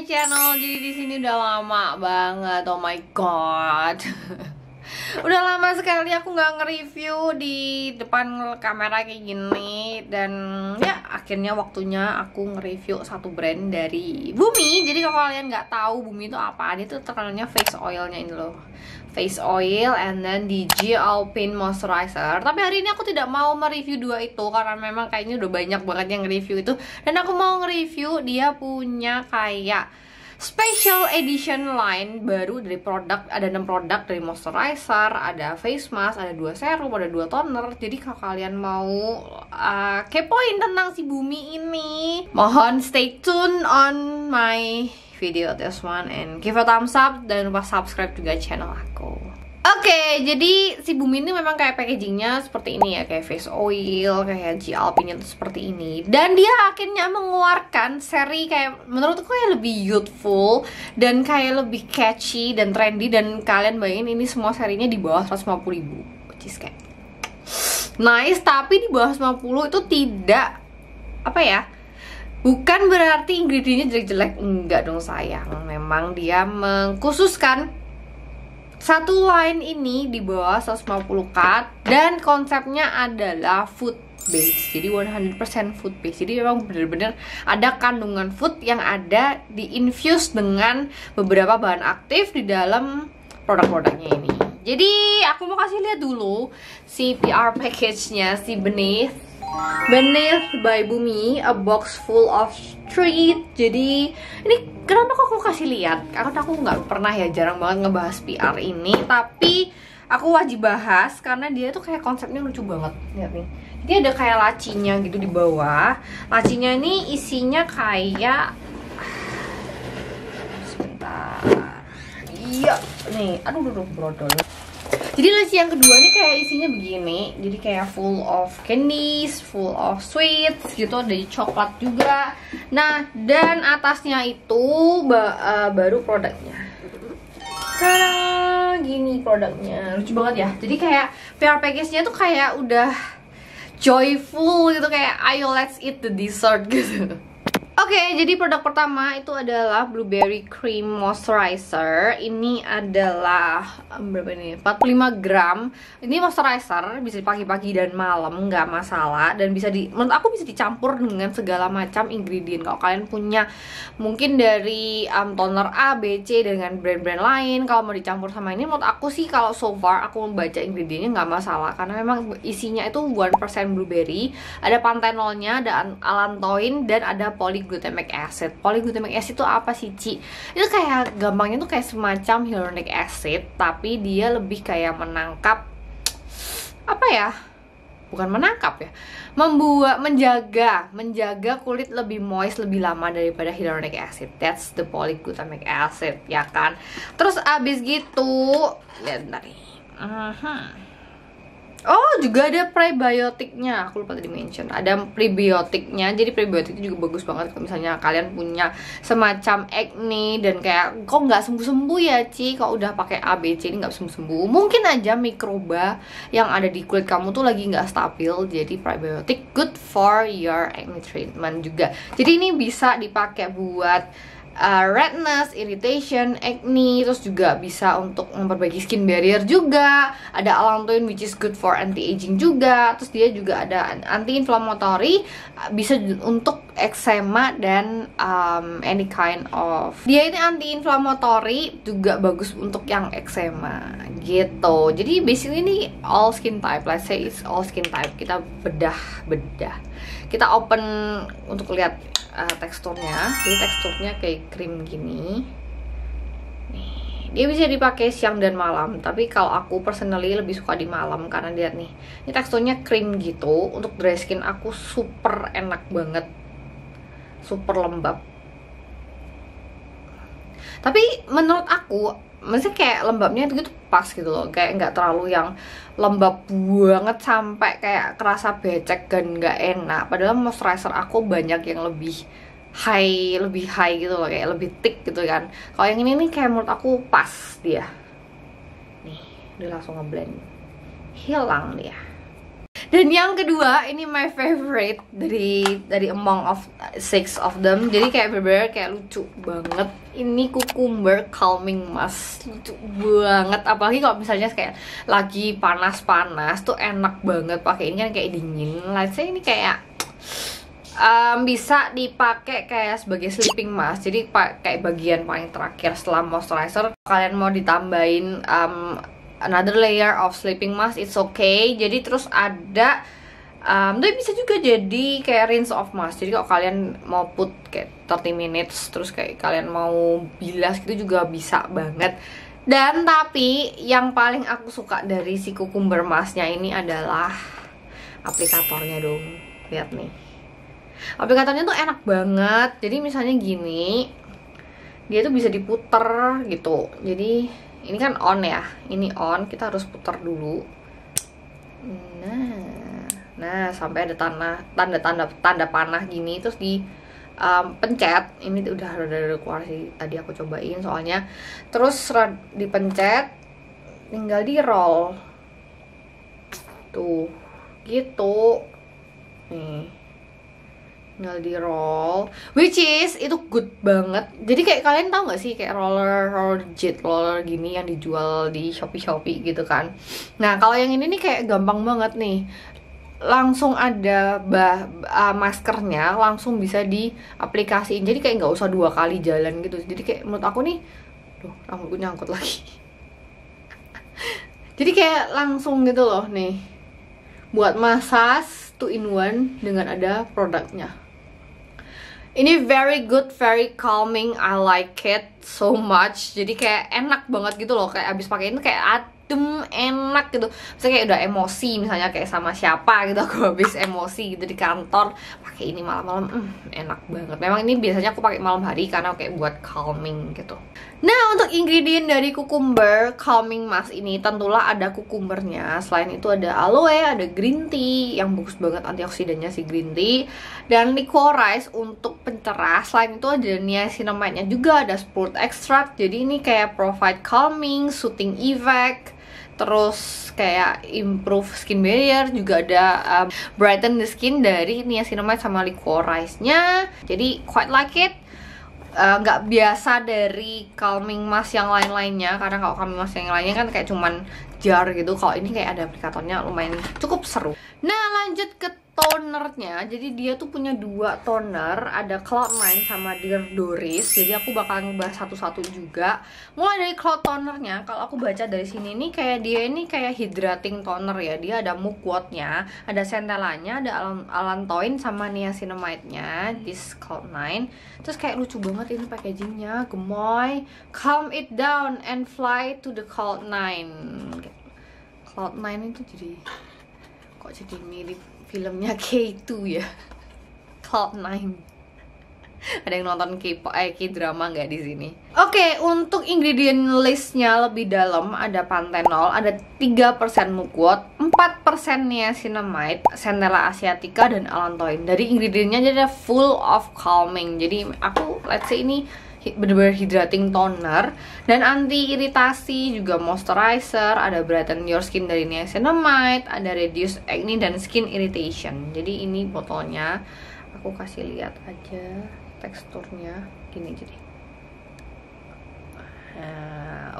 channel. Jadi di sini udah lama banget. Oh my god. Udah lama sekali aku nggak nge-review di depan kamera kayak gini. Dan ya akhirnya waktunya aku nge-review satu brand dari Bumi. Jadi kalau kalian nggak tahu Bumi itu apa, dia tuh terkenalnya face oilnya ini loh, face oil and then di G Alpine moisturizer. Tapi hari ini aku tidak mau mereview dua itu karena memang kayaknya udah banyak banget yang nge-review itu. Dan aku mau nge-review dia punya kayak special edition line baru dari produk. Ada 6 produk, dari moisturizer, ada face mask, ada 2 serum, ada 2 toner. Jadi kalau kalian mau kepoin tentang si Bumi ini, mohon stay tune on my video this one and give a thumbs up. Dan lupa subscribe juga channel aku. Oke, jadi si Bumi ini memang kayak packagingnya seperti ini ya, kayak face oil, kayak G Alpine itu seperti ini. Dan dia akhirnya mengeluarkan seri kayak menurutku kayak lebih youthful dan kayak lebih catchy dan trendy. Dan kalian bayangin ini semua serinya di bawah 150.000, which is kayak nice. Tapi di bawah 150 itu tidak apa ya, bukan berarti ingredientnya jelek-jelek, enggak dong sayang. Memang dia mengkhususkan satu line ini di bawah 150 cut dan konsepnya adalah food base. Jadi 100% food base. Jadi memang bener-bener ada kandungan food yang ada di infuse dengan beberapa bahan aktif di dalam produk-produknya ini. Jadi aku mau kasih lihat dulu si PR package-nya, si Beneath by Bumi, a box full of treat. Jadi ini kenapa kok aku kasih lihat? Karena aku nggak pernah ya, jarang banget ngebahas PR ini. Tapi aku wajib bahas karena dia tuh kayak konsepnya lucu banget. Lihat nih, jadi ada kayak lacinya gitu di bawah. Lacinya ini isinya kayak, sebentar, iya nih, aduh brodol. Jadi laci yang kedua nih kayak isinya begini. Jadi kayak full of candies, full of sweets gitu, ada coklat juga. Nah, dan atasnya itu baru produknya. Karena gini produknya, lucu banget ya. Jadi kayak PR package-nya tuh kayak udah joyful gitu, kayak ayo let's eat the dessert gitu. Oke, jadi produk pertama itu adalah Blueberry Cream Moisturizer. Ini adalah berapa ini? 45 gram. Ini moisturizer bisa dipakai pagi dan malam, nggak masalah. Dan bisa menurut aku bisa dicampur dengan segala macam ingredient. Kalau kalian punya mungkin dari toner A, B, C dengan brand-brand lain, kalau mau dicampur sama ini, menurut aku sih kalau so far aku membaca ingredientnya nggak masalah. Karena memang isinya itu 1% blueberry, ada panthenolnya, ada allantoin, dan ada polyglutamic acid. Polyglutamic acid itu apa sih, Ci? Itu kayak gampangnya tuh kayak semacam hyaluronic acid, tapi dia lebih kayak menangkap apa ya? Bukan menangkap ya, menjaga kulit lebih moist lebih lama daripada hyaluronic acid. That's the polyglutamic acid, ya kan? Terus abis gitu, lihat bentar nih. Oh, juga ada prebiotiknya. Aku lupa tadi mention. Ada prebiotiknya. Jadi prebiotik itu juga bagus banget kalau misalnya kalian punya semacam acne dan kayak kok nggak sembuh-sembuh ya, Ci. Kalau udah pakai ABC ini nggak sembuh-sembuh. Mungkin aja mikroba yang ada di kulit kamu tuh lagi nggak stabil. Jadi prebiotik good for your acne treatment juga. Jadi ini bisa dipakai buat redness, irritation, acne, terus juga bisa untuk memperbaiki skin barrier juga. Ada allantoin which is good for anti-aging juga. Terus dia juga ada anti-inflammatory, bisa untuk eczema dan any kind of. Dia ini anti-inflammatory juga bagus untuk yang eczema gitu. Jadi basically ini all skin type. Let's say it's all skin type. Kita bedah. Kita open untuk lihat teksturnya. Jadi teksturnya kayak krim gini. Nih, dia bisa dipakai siang dan malam. Tapi kalau aku personally lebih suka di malam karena lihat nih, ini teksturnya krim gitu. Untuk dry skin aku super enak banget, super lembab. Tapi menurut aku, maksudnya kayak lembabnya itu gitu pas gitu loh, kayak nggak terlalu yang lembab banget sampai kayak kerasa becek dan nggak enak. Padahal moisturizer aku banyak yang lebih high gitu loh, kayak lebih thick gitu kan. Kalau yang ini nih kayak menurut aku pas dia. Nih, dia langsung ngeblend, hilang dia. Dan yang kedua, ini my favorite dari among of 6 of them. Jadi kayak bener-bener kayak lucu banget. Ini cucumber calming mask, lucu banget. Apalagi kalau misalnya kayak lagi panas-panas tuh enak banget pakai ini, kan kayak dingin. Let's say ini kayak bisa dipakai kayak sebagai sleeping mask. Jadi kayak bagian paling terakhir setelah moisturizer. Kalian mau ditambahin another layer of sleeping mask, it's okay. Jadi terus ada tapi bisa juga jadi kayak rinse off mask. Jadi kalau kalian mau put kayak 30 minutes terus kayak kalian mau bilas gitu juga bisa banget. Dan tapi yang paling aku suka dari si cucumber masknya ini adalah aplikatornya dong. Lihat nih, aplikatornya tuh enak banget. Jadi misalnya gini, dia tuh bisa diputer gitu. Jadi ini kan on ya, ini on, kita harus putar dulu. Nah sampai ada tanda panah gini, terus di pencet. Ini udah keluar sih, tadi aku cobain soalnya. Terus dipencet, tinggal di roll tuh gitu nih, tinggal di roll, which is itu good banget. Jadi kayak kalian tahu nggak sih kayak roller jet roller gini yang dijual di Shopee gitu kan. Nah kalau yang ini nih kayak gampang banget nih, langsung ada maskernya, langsung bisa diaplikasiin. Jadi kayak nggak usah 2 kali jalan gitu. Jadi kayak menurut aku nih, duh rambutku nyangkut lagi. Jadi kayak langsung gitu loh nih, buat massage 2 in 1 dengan ada produknya. Ini very good, very calming. I like it so much. Jadi kayak enak banget gitu loh. Kayak abis pakai itu kayak adem, enak gitu. Misalnya kayak udah emosi, misalnya kayak sama siapa gitu, aku habis emosi gitu di kantor, pakai ini malam-malam, enak banget. Memang ini biasanya aku pakai malam hari karena kayak buat calming gitu. Nah untuk ingredient dari cucumber calming mask ini tentulah ada cucumbernya. Selain itu ada aloe, ada green tea yang bagus banget antioksidannya si green tea, dan licorice untuk pencerah. Selain itu ada niacinamide-nya juga, ada spruce extract. Jadi ini kayak provide calming, soothing effect, terus kayak improve skin barrier, juga ada brighten the skin dari niacinamide sama licorice-nya. Jadi quite like it. Nggak biasa dari calming mask yang lain-lainnya, karena kalau calming mask yang lainnya kan kayak cuman jar gitu. Kalau ini kayak ada aplikatornya, lumayan cukup seru. Nah lanjut ke tonernya. Jadi dia tuh punya 2 toner, ada Cloud9 sama Dear Doris. Jadi aku bakal ngebahas satu-satu juga. Mulai dari Cloud tonernya, kalau aku baca dari sini nih kayak dia ini kayak hydrating toner ya. Dia ada mugwort-nya, ada centella-nya, ada allantoin sama niacinamide-nya. This Cloud9. Terus kayak lucu banget ini packagingnya, gemoy. Calm it down and fly to the Cloud9. Cloud9 itu jadi mirip filmnya K2 ya. Cloud9. Ada yang nonton K-drama nggak di sini? Oke, untuk ingredient listnya lebih dalam, ada panthenol, ada 3% mugwort, 4% niacinamide, centella asiatica, dan allantoin. Dari ingredientnya jadi full of calming. Jadi aku let's say ini bener-bener hydrating toner dan anti iritasi, juga moisturizer, ada brighten your skin dari niacinamide, ada reduce acne dan skin irritation. Jadi ini botolnya aku kasih lihat aja teksturnya gini. Jadi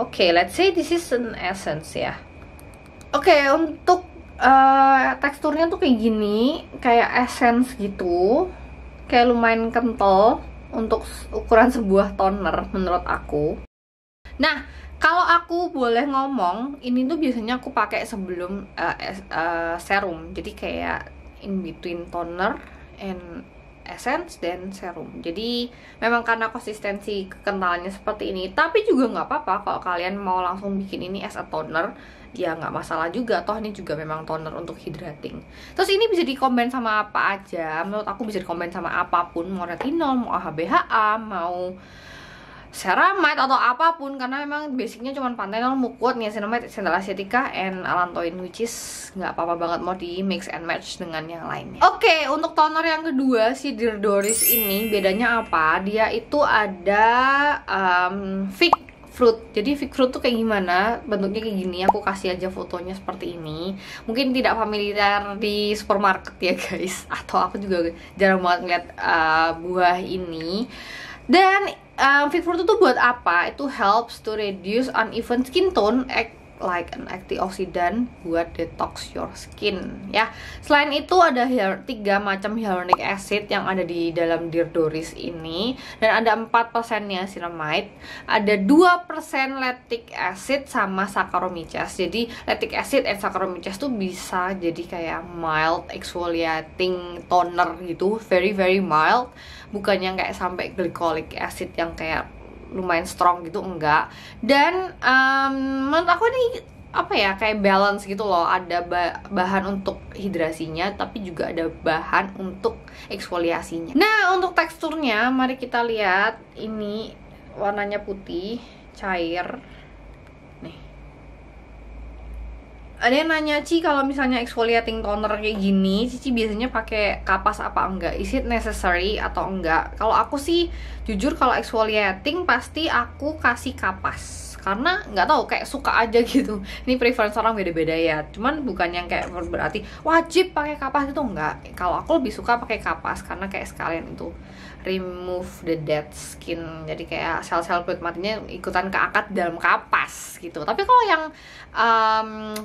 oke, let's say this is an essence ya. Oke, untuk teksturnya tuh kayak gini, kayak essence gitu, kayak lumayan kental untuk ukuran sebuah toner menurut aku. Nah, kalau aku boleh ngomong, ini tuh biasanya aku pakai sebelum serum. Jadi kayak in between toner and essence dan serum. Jadi memang karena konsistensi kekentalannya seperti ini. Tapi juga nggak apa-apa kalau kalian mau langsung bikin ini as a toner, ya nggak masalah juga. Toh ini juga memang toner untuk hydrating. Terus ini bisa dikombin sama apa aja. Menurut aku bisa dikombin sama apapun, mau retinol, mau HBHA, mau ceramide atau apapun, karena memang basicnya cuma panthenol, mugwort, niacinamide, centella asiatica, and allantoin, which is nggak apa-apa banget mau di mix and match dengan yang lainnya. Oke, untuk toner yang kedua si Dear Doris ini bedanya apa? Dia itu ada Fruit. Jadi fig fruit tuh kayak gimana? Bentuknya kayak gini. Aku kasih aja fotonya seperti ini. Mungkin tidak familiar di supermarket ya guys. Atau aku juga jarang banget ngeliat buah ini. Dan fig fruit itu buat apa? Itu helps to reduce uneven skin tone, act like an antioxidant buat detox your skin ya. Selain itu ada 3 macam hyaluronic acid yang ada di dalam Dirdoris ini, dan ada 4% niacinamide, ada 2% lactic acid sama Saccharomyces. Jadi lactic acid and Saccharomyces tuh bisa jadi kayak mild exfoliating toner gitu, very very mild, bukannya kayak sampai glycolic acid yang kayak lumayan strong gitu, enggak. Dan menurut aku ini apa ya, kayak balance gitu loh. Ada bahan untuk hidrasinya, tapi juga ada bahan untuk eksfoliasinya. Nah, untuk teksturnya mari kita lihat. Ini warnanya putih, cair. Nih. Ada yang nanya, Ci, kalau misalnya exfoliating toner kayak gini, Cici biasanya pakai kapas apa enggak? Is it necessary atau enggak? Kalau aku sih jujur kalau exfoliating pasti aku kasih kapas, karena nggak tahu, kayak suka aja gitu. Ini preference orang beda-beda ya. Cuman bukan yang kayak berarti wajib pakai kapas itu, enggak. Kalau aku lebih suka pakai kapas karena kayak sekalian itu remove the dead skin, jadi kayak sel-sel kulit matinya ikutan keangkat dalam kapas gitu. Tapi kalau yang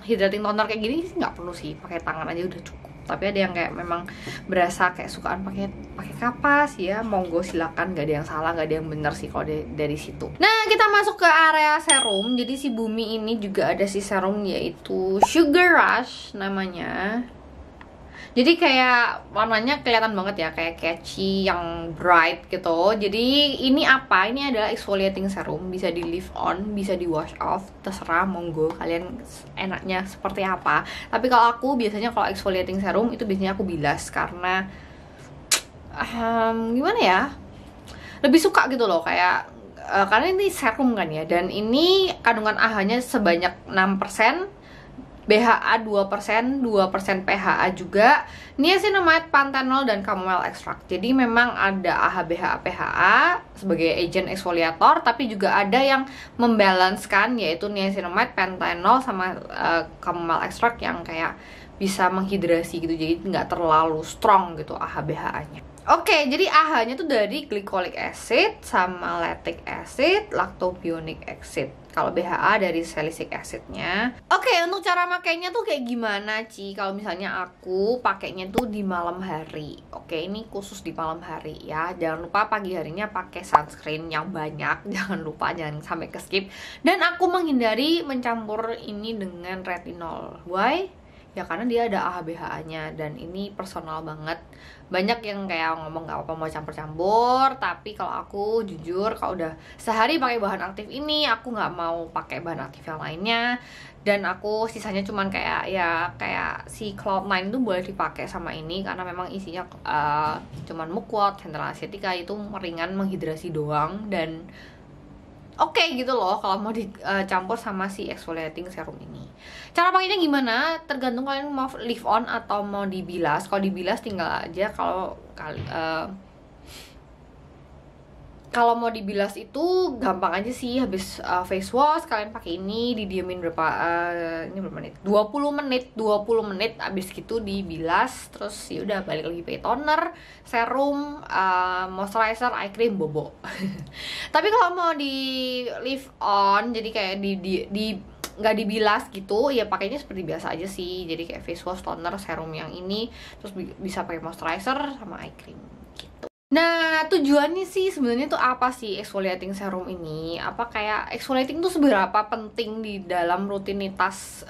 hydrating toner kayak gini sih nggak perlu sih, pakai tangan aja udah cukup. Tapi ada yang kayak memang berasa kayak sukaan pakai kapas ya, monggo silakan, nggak ada yang salah, nggak ada yang bener sih kalau dari situ. Nah, kita masuk ke area serum. Jadi si Bumi ini juga ada si serum, yaitu Sugar Rush namanya. Jadi kayak warnanya kelihatan banget ya, kayak catchy, yang bright gitu. Jadi ini apa? Ini adalah exfoliating serum, bisa di leave on, bisa di wash off, terserah monggo kalian enaknya seperti apa. Tapi kalau aku biasanya kalau exfoliating serum itu biasanya aku bilas, karena gimana ya, lebih suka gitu loh, kayak karena ini serum kan ya, dan ini kandungan AHA-nya sebanyak 6%, BHA 2%, 2% PHA juga, niacinamide, panthenol, dan chamomile extract. Jadi memang ada AHA, BHA, PHA sebagai agent exfoliator, tapi juga ada yang membalancekan, yaitu niacinamide, panthenol, sama chamomile extract yang kayak bisa menghidrasi gitu, jadi nggak terlalu strong gitu AHA, BHA-nya. Oke, jadi AHA-nya tuh dari glycolic acid sama lactic acid, lactobionic acid. Kalau BHA dari salicylic acid-nya. Oke, untuk cara makainya tuh kayak gimana, Ci? Kalau misalnya aku pakainya tuh di malam hari. Oke, ini khusus di malam hari ya. Jangan lupa pagi harinya pakai sunscreen yang banyak. Jangan lupa, jangan sampai ke skip. Dan aku menghindari mencampur ini dengan retinol. Why? Ya karena dia ada AHA BHA-nya, dan ini personal banget. Banyak yang kayak ngomong gak apa-apa mau campur-campur, tapi kalau aku jujur kalau udah sehari pakai bahan aktif ini, aku nggak mau pakai bahan aktif yang lainnya. Dan aku sisanya cuman kayak si Cloud9 tuh boleh dipakai sama ini, karena memang isinya cuman muquat, central acetica, itu ringan, menghidrasi doang, dan oke gitu loh kalau mau dicampur sama si exfoliating serum ini. Cara pakainya gimana? Tergantung kalian mau leave on atau mau dibilas. Kalau dibilas tinggal aja, kalau mau dibilas itu gampang aja sih. Habis face wash kalian pakai ini, didiemin berapa menit? 20 menit abis gitu dibilas. Terus ya udah balik lagi pakai toner, serum, moisturizer, eye cream, bobo. Tapi kalau mau di leave on, jadi kayak nggak dibilas gitu, ya pakainya seperti biasa aja sih. Jadi kayak face wash, toner, serum yang ini, terus bisa pakai moisturizer sama eye cream gitu. Nah, tujuannya sih sebenarnya tuh apa sih exfoliating serum ini? Apa kayak exfoliating tuh seberapa penting di dalam rutinitas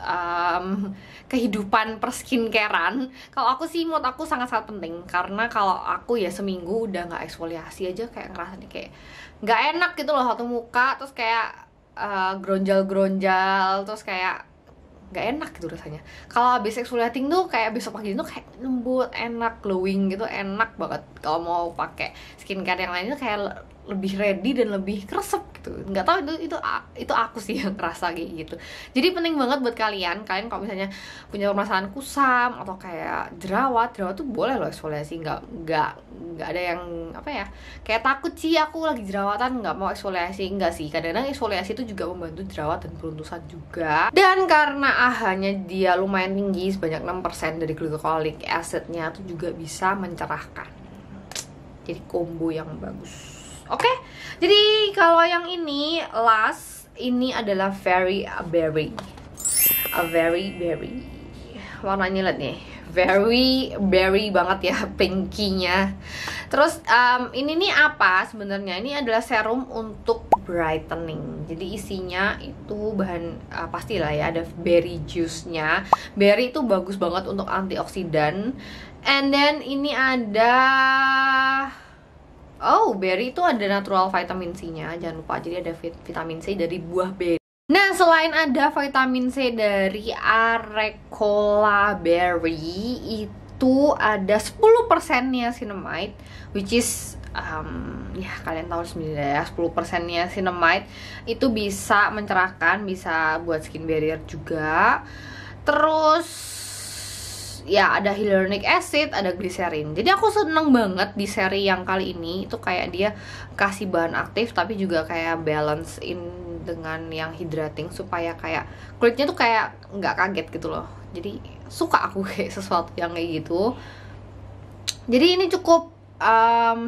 kehidupan perskincarean? Kalau aku sih, menurut aku sangat-sangat penting. Karena kalau aku ya seminggu udah nggak eksfoliasi aja kayak ngerasanya kayak nggak enak gitu loh satu muka, terus kayak gronjal-gronjal, terus kayak nggak enak gitu rasanya. Kalau habis exfoliating tuh kayak besok pagi itu kayak lembut, enak, glowing gitu, enak banget. Kalau mau pakai skincare yang lain itu kayak lebih ready dan lebih kresep gitu. Nggak tahu itu aku sih yang ngerasa kayak gitu. Jadi penting banget buat kalian kalau misalnya punya permasalahan kusam atau kayak jerawat tuh boleh loh eksfoliasi. Nggak ada yang apa ya, kayak takut sih aku lagi jerawatan nggak mau eksfoliasi. Enggak sih, kadang-kadang eksfoliasi itu juga membantu jerawat dan beruntusan juga. Dan karena AHA-nya dia lumayan tinggi, sebanyak 6% dari glycolic acid-nya tuh juga bisa mencerahkan. Jadi combo yang bagus. Oke, jadi kalau yang ini last, ini adalah very berry. Warnanya lihat nih, very berry banget ya, pinkinya. Terus ini nih apa sebenarnya? Ini adalah serum untuk brightening. Jadi isinya itu bahan pastilah ya, ada berry juice-nya. Berry itu bagus banget untuk antioksidan. And then ini ada berry itu ada natural vitamin C-nya, jangan lupa. Jadi ada vitamin C dari buah berry. Nah, selain ada vitamin C dari Arecola berry, itu ada 10% niacinamide, which is ya kalian tahu sendiri ya, 10% niacinamide itu bisa mencerahkan, bisa buat skin barrier juga. Terus ya ada hyaluronic acid, ada glycerin. Jadi aku seneng banget di seri yang kali ini itu kayak dia kasih bahan aktif tapi juga kayak balance in dengan yang hydrating supaya kayak kulitnya tuh kayak nggak kaget gitu loh. Jadi suka aku kayak sesuatu yang kayak gitu. Jadi ini cukup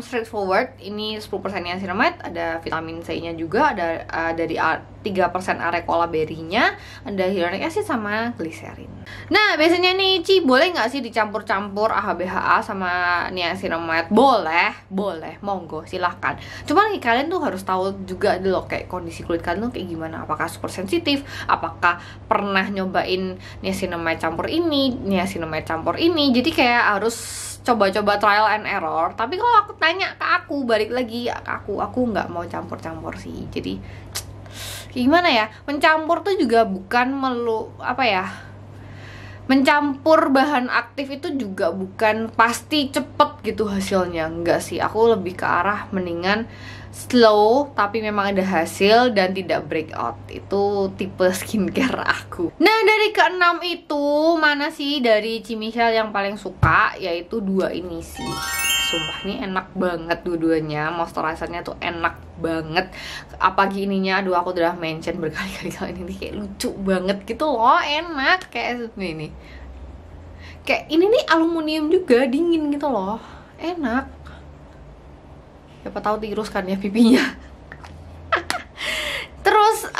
straightforward. Ini 10% niacinamide, ada vitamin C-nya juga, ada dari 3% Arecola berry-nya, ada hyaluronic acid sama glycerin. Nah, biasanya nih Ci, boleh nggak sih dicampur-campur AHA BHA sama niacinamide? Boleh, monggo, silahkan. Cuman Kalian tuh harus tahu juga dulu kayak kondisi kulit kalian tuh kayak gimana. Apakah super sensitif? Apakah pernah nyobain niacinamide campur ini, niacinamide campur ini? Jadi kayak harus coba-coba trial and error. Tapi kalau aku tanya ke aku, balik lagi ke aku nggak mau campur-campur sih. Jadi gimana ya, mencampur tuh juga bukan mencampur bahan aktif itu juga bukan pasti cepet gitu hasilnya. Enggak sih, aku lebih ke arah mendingan slow tapi memang ada hasil dan tidak breakout. Itu tipe skincare aku. Nah, dari keenam itu mana sih dari Ci Michelle yang paling suka? Yaitu dua ini sih. Sumpah nih enak banget dua-duanya. Moisturizernya tuh enak banget. Apalagi ininya, aduh aku udah mention berkali-kali kali ini kayak lucu banget gitu loh, enak kayak ini. Kayak ini nih aluminium juga, dingin gitu loh. Enak. Siapa tahu tirus kan ya pipinya. Terus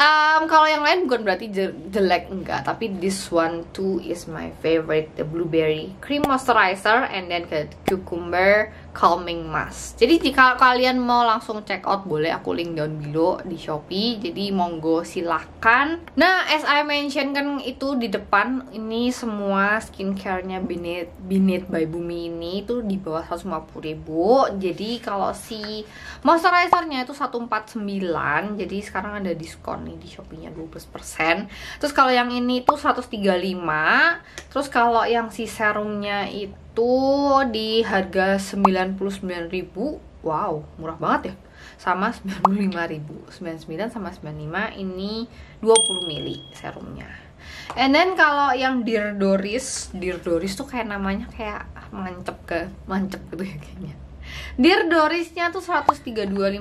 kalau yang lain bukan berarti jelek, enggak, tapi this one too is my favorite, the blueberry cream moisturizer and then ke cucumber calming mask. Jadi jika kalian mau langsung check out, boleh aku link down below di Shopee. Jadi monggo silahkan. Nah, as I mention kan itu di depan, ini semua skincare-nya Binit by Bumi ini itu di bawah 150.000. Jadi kalau si moisturizer-nya itu 149, jadi sekarang ada diskon nih di Shopee-nya 12%. Terus kalau yang ini tuh 135. Terus kalau yang si serumnya itu di harga 99.000. Wow, murah banget ya. Sama 95.000. 99 sama 95, ini 20 mili serumnya. And then kalau yang Dear Doris tuh kayak namanya kayak mancep gitu ya kayaknya. Dear Dorisnya tuh 132.500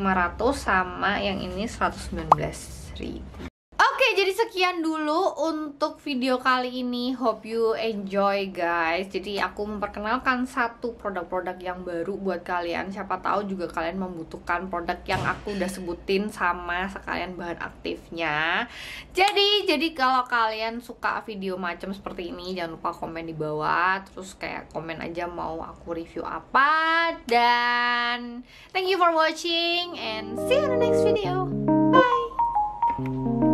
sama yang ini 119.000. Oke, jadi sekian dulu untuk video kali ini. Hope you enjoy guys. Jadi aku memperkenalkan satu produk-produk yang baru buat kalian. Siapa tahu juga kalian membutuhkan produk yang aku udah sebutin sama sekalian bahan aktifnya. Jadi kalau kalian suka video macam seperti ini, jangan lupa komen di bawah. Terus kayak komen aja mau aku review apa. Dan thank you for watching and see you in the next video. Bye.